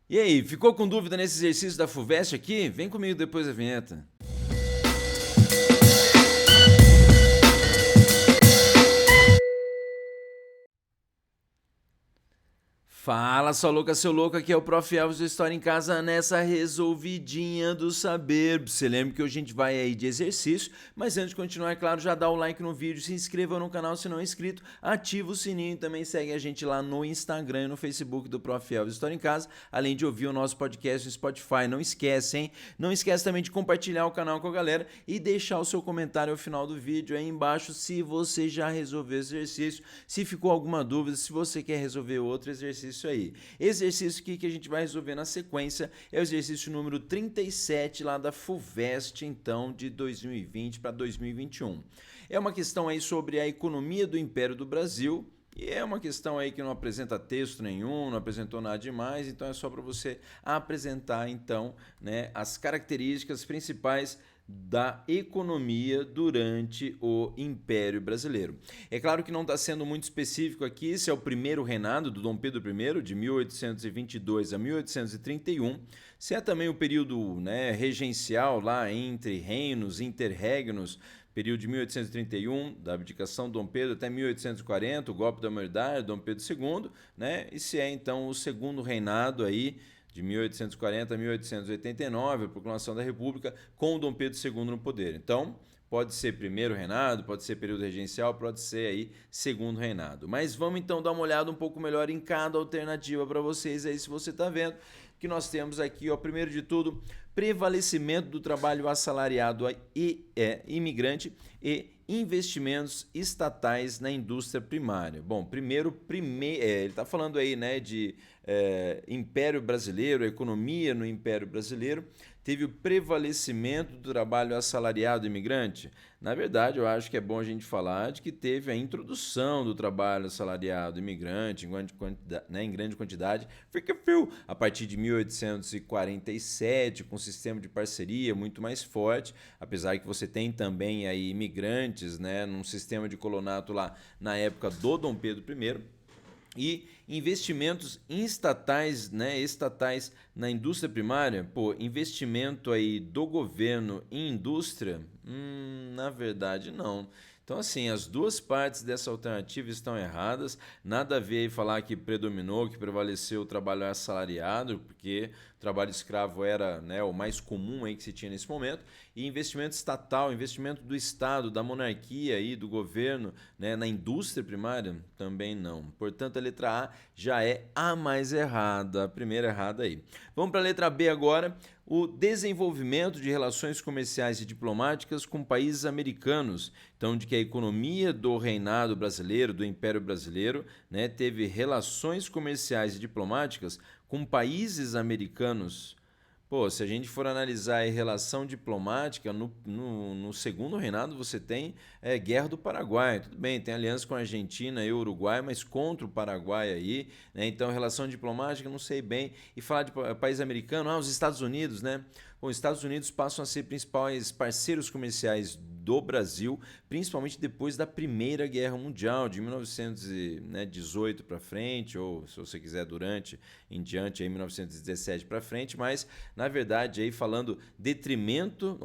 E aí, ficou com dúvida nesse exercício da FUVEST aqui? Vem comigo depois da vinheta. Fala, sua louca, seu louco, aqui é o Prof. Elvis do História em Casa nessa resolvidinha do saber. Você lembra que hoje a gente vai aí de exercício, mas antes de continuar, é claro, já dá o like no vídeo, se inscreva no canal se não é inscrito, ativa o sininho e também segue a gente lá no Instagram e no Facebook do Prof. Elvis História em Casa, além de ouvir o nosso podcast no Spotify. Não esquece, hein? Não esquece também de compartilhar o canal com a galera e deixar o seu comentário ao final do vídeo aí embaixo se você já resolveu esse exercício, se ficou alguma dúvida, se você quer resolver outro exercício aí. Exercício que a gente vai resolver na sequência é o exercício número 37 lá da FUVEST, então, de 2020 para 2021. É uma questão aí sobre a economia do Império do Brasil, e é uma questão aí que não apresenta texto nenhum, não apresentou nada demais, então é só para você apresentar, então, né, as características principais da economia durante o Império Brasileiro. É claro que não está sendo muito específico aqui, esse é o primeiro reinado do Dom Pedro I, de 1822 a 1831. Se é também o período, né, regencial lá entre reinos, interregnos, período de 1831, da abdicação de Dom Pedro, até 1840, o golpe da maioridade, Dom Pedro II, né? E se é então o segundo reinado aí, de 1840 a 1889, a proclamação da República, com o Dom Pedro II no poder. Então, pode ser primeiro reinado, pode ser período regencial, pode ser aí segundo reinado. Mas vamos então dar uma olhada um pouco melhor em cada alternativa para vocês aí, se você está vendo que nós temos aqui, ó, primeiro de tudo, prevalecimento do trabalho assalariado e imigrante e investimentos estatais na indústria primária. Bom, ele está falando aí, né, de Império Brasileiro, economia no Império Brasileiro, teve o prevalecimento do trabalho assalariado imigrante. Na verdade, eu acho que é bom a gente falar de que teve a introdução do trabalho assalariado imigrante em grande quantidade, a partir de 1847, com um sistema de parceria muito mais forte, apesar que você tem também aí imigrantes, né, num sistema de colonato lá na época do Dom Pedro I, e investimentos estatais, né, estatais na indústria primária. Pô, investimento aí do governo em indústria? Na verdade, não. Então, assim, as duas partes dessa alternativa estão erradas. Nada a ver aí falar que predominou, que prevaleceu o trabalho assalariado, porque o trabalho escravo era, né, o mais comum aí que se tinha nesse momento. E investimento estatal, investimento do Estado, da monarquia e do governo, né, na indústria primária, também não. Portanto, a letra A já é a mais errada, a primeira errada aí. Vamos para a letra B agora. O desenvolvimento de relações comerciais e diplomáticas com países americanos. Então, de que a economia do reinado brasileiro, do Império Brasileiro, né, teve relações comerciais e diplomáticas com países americanos. Pô, se a gente for analisar a relação diplomática, no segundo reinado você tem Guerra do Paraguai. Tudo bem, tem aliança com a Argentina e o Uruguai, mas contra o Paraguai aí, né? Então, relação diplomática, não sei bem. E falar de país americano, os Estados Unidos, né? Bom, os Estados Unidos passam a ser principais parceiros comerciais do Brasil, principalmente depois da Primeira Guerra Mundial, de 1918 para frente, ou se você quiser durante, em diante, aí 1917 para frente, mas na verdade aí falando detrimento,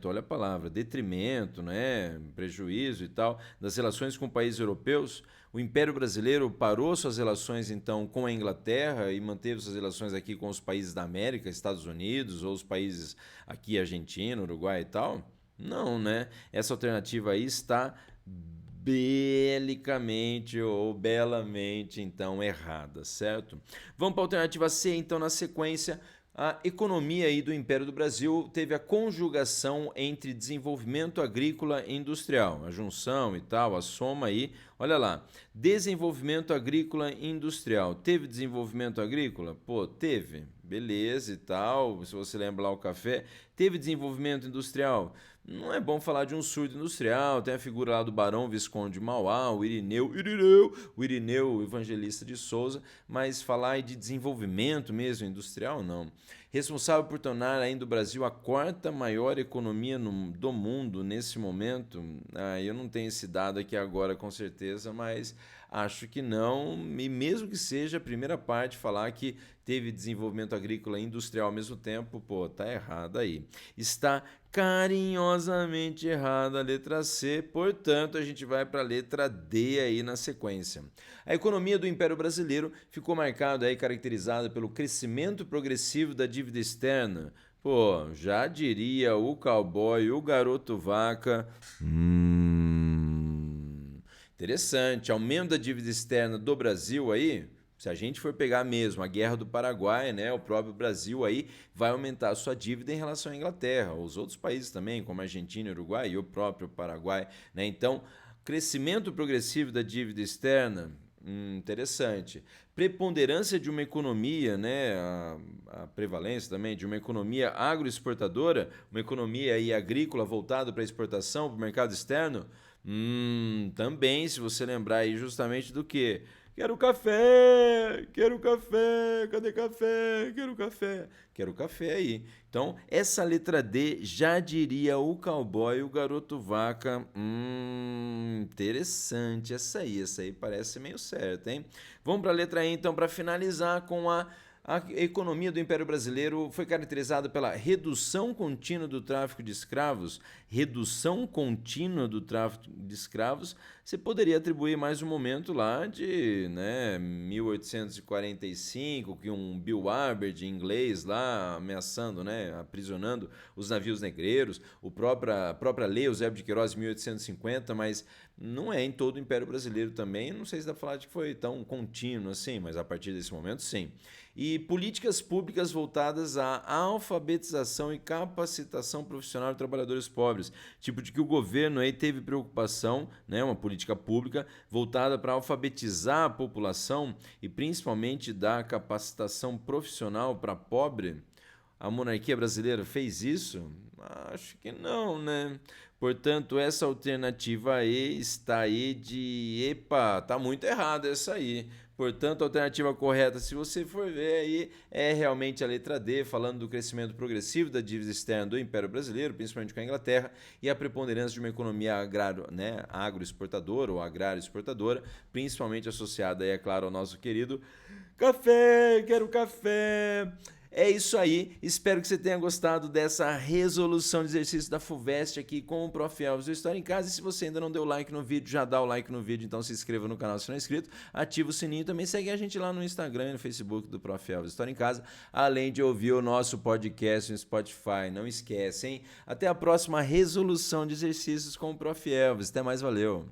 olha a palavra, detrimento, né, prejuízo e tal, das relações com países europeus. O Império Brasileiro parou suas relações, então, com a Inglaterra e manteve suas relações aqui com os países da América, Estados Unidos, ou os países aqui, Argentina, Uruguai e tal? Não, né? Essa alternativa aí está belicamente ou belamente, então, errada, certo? Vamos para a alternativa C, então, na sequência. A economia aí do Império do Brasil teve a conjugação entre desenvolvimento agrícola e industrial, a junção e tal, a soma aí, olha lá, desenvolvimento agrícola e industrial. Teve desenvolvimento agrícola? Pô, teve, beleza e tal, se você lembra lá o café. Teve desenvolvimento industrial? Não é bom falar de um surdo industrial, tem a figura lá do Barão Visconde de Mauá, o Irineu Evangelista de Souza, mas falar de desenvolvimento mesmo industrial, não. Responsável por tornar ainda o Brasil a quarta maior economia do mundo nesse momento, eu não tenho esse dado aqui agora com certeza, certeza, mas acho que não, e mesmo que seja a primeira parte, falar que teve desenvolvimento agrícola e industrial ao mesmo tempo, pô, tá errado aí. Está carinhosamente errada a letra C, portanto a gente vai para a letra D aí na sequência. A economia do Império Brasileiro ficou marcada aí, caracterizada pelo crescimento progressivo da dívida externa. Pô, já diria o cowboy, o garoto vaca. Interessante. Aumento da dívida externa do Brasil aí. Se a gente for pegar mesmo a Guerra do Paraguai, né, o próprio Brasil aí vai aumentar a sua dívida em relação à Inglaterra, os outros países também, como a Argentina, Uruguai e o próprio Paraguai, né? Então, crescimento progressivo da dívida externa, interessante. Preponderância de uma economia, né, a prevalência também de uma economia agroexportadora, uma economia aí agrícola voltada para exportação, para o mercado externo. Também, se você lembrar aí justamente do que? Quero café, cadê café? Quero café aí. Então, essa letra D já diria o cowboy, o garoto vaca. Interessante essa aí parece meio certa, hein? Vamos para a letra E então para finalizar com a economia do Império Brasileiro foi caracterizada pela redução contínua do tráfico de escravos. Redução contínua do tráfico de escravos, você poderia atribuir mais um momento lá de 1845, que um Bill Arbed, inglês, lá ameaçando, aprisionando os navios negreiros, a própria lei Eusébio de Queiroz, 1850, mas não é em todo o Império Brasileiro também. Não sei se dá para falar de que foi tão contínuo assim, mas a partir desse momento, sim. E políticas públicas voltadas à alfabetização e capacitação profissional de trabalhadores pobres. Tipo de que o governo aí teve preocupação, uma política pública voltada para alfabetizar a população e principalmente dar capacitação profissional para pobre. A monarquia brasileira fez isso? Acho que não, né? Portanto, essa alternativa aí está aí de... Epa, tá muito errado essa aí. Portanto, a alternativa correta, se você for ver aí, é realmente a letra D, falando do crescimento progressivo da dívida externa do Império Brasileiro, principalmente com a Inglaterra, e a preponderância de uma economia agroexportadora ou agrário exportadora, principalmente associada aí, é claro, ao nosso querido café, quero café. É isso aí, espero que você tenha gostado dessa resolução de exercício da FUVEST aqui com o Prof. Elvis do História em Casa. E se você ainda não deu like no vídeo, já dá o like no vídeo, então se inscreva no canal se não é inscrito, ativa o sininho, também segue a gente lá no Instagram e no Facebook do Prof. Elvis História em Casa, além de ouvir o nosso podcast no Spotify. Não esquece, hein? Até a próxima resolução de exercícios com o Prof. Elvis. Até mais, valeu!